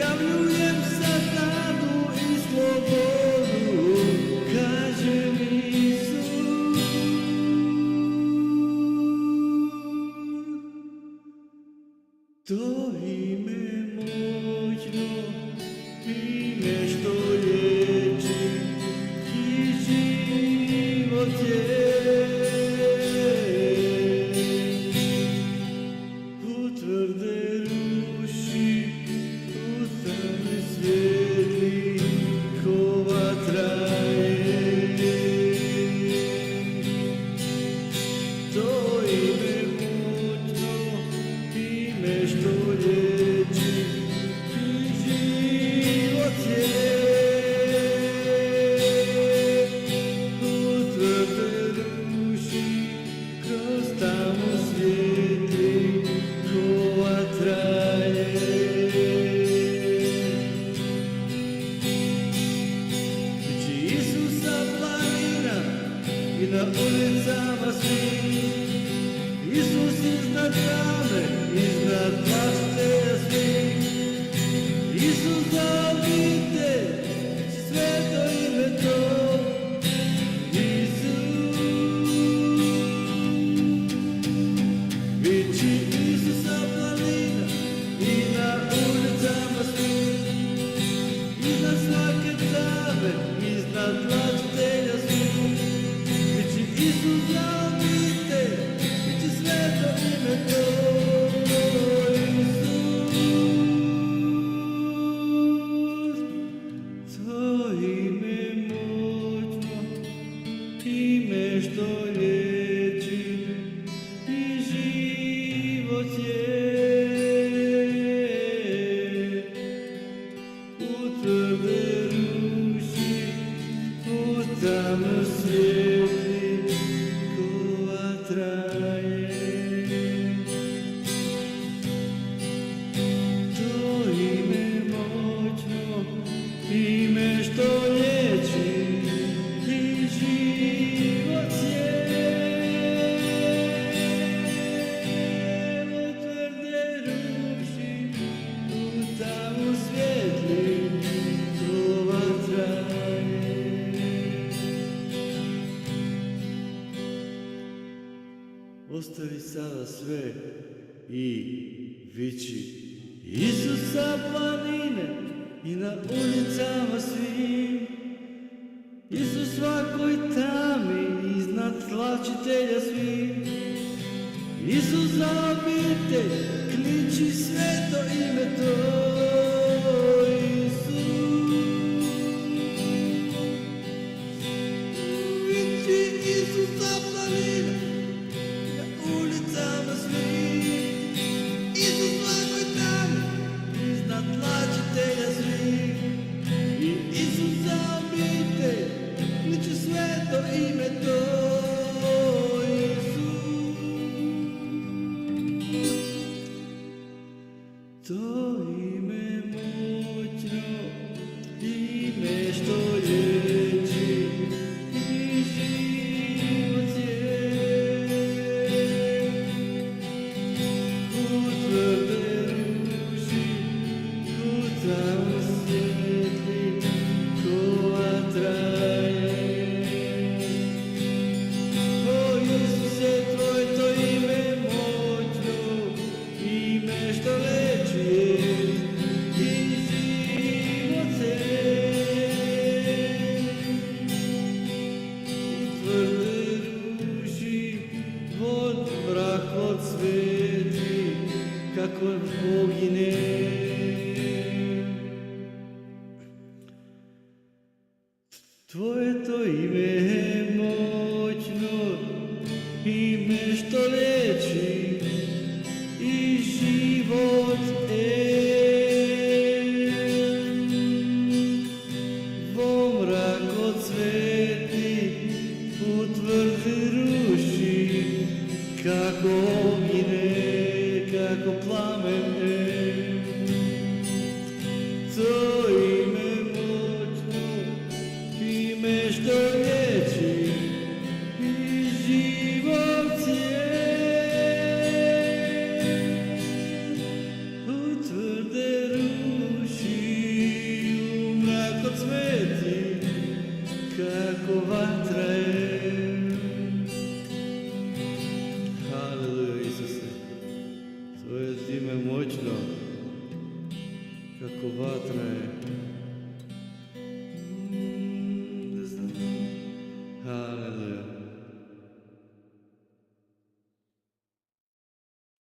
Objavljujem sad nadu i slobodu, kaže mi Isus. To ime moćno, ime što liječi i život je. U tvrde ruši, u tame svijetli, ko vatra je. To ime moćno, ime što liječi i život je. U tvrde ruši, kroz tamo svijetli, ko vatra je. Bići Isusa planina i na ulicama svih. Isus iznad tame, iznad plaštelja svih. Isus za obitelj, sveto ime to. Isus. Bići Isusa planina i na ulicama svih. Iznad svake tame, iznad plaštelja svih. Bići Isus za obitelj, biće sveto ime to. Ime što liječi i život je. U tvrde ruši, u tamo svijetli, ko vatra je. To ime moćno, ime što liječi i život je. U tvrde ruši, u tamo svijetli, ko vatra je. Ostavi sada sve i viči Isusa planine i na ulicama svim. Isus svakoj tami, iznad tlačitelja svih. Isus za obitelj, kliči sveto ime to. Isus. Viči Isusa planina na ulicama svih. Isus svakoj tami, iznad tlačitelja svih. I Isus za obitelj, kliči sveto ime to. Isus. To ime moćno, ime što liječi i život je. U tvrde ruši, u tamo svijetli, ko vatra je. O Isuse, tvoj to ime moćno, ime što liječi i život je. U tvrde ruši, vod mrak odsvetli, kako pogine. Tvoje to ime moćno, ime što liječi i život je. Vo mrak odsvetli, u tvrde ruši, kako ogine, kako plamene. To ime moćno, ime što liječi vatra je. Haleluja, Isuse, Tvoje ime moćno, kako vatra je.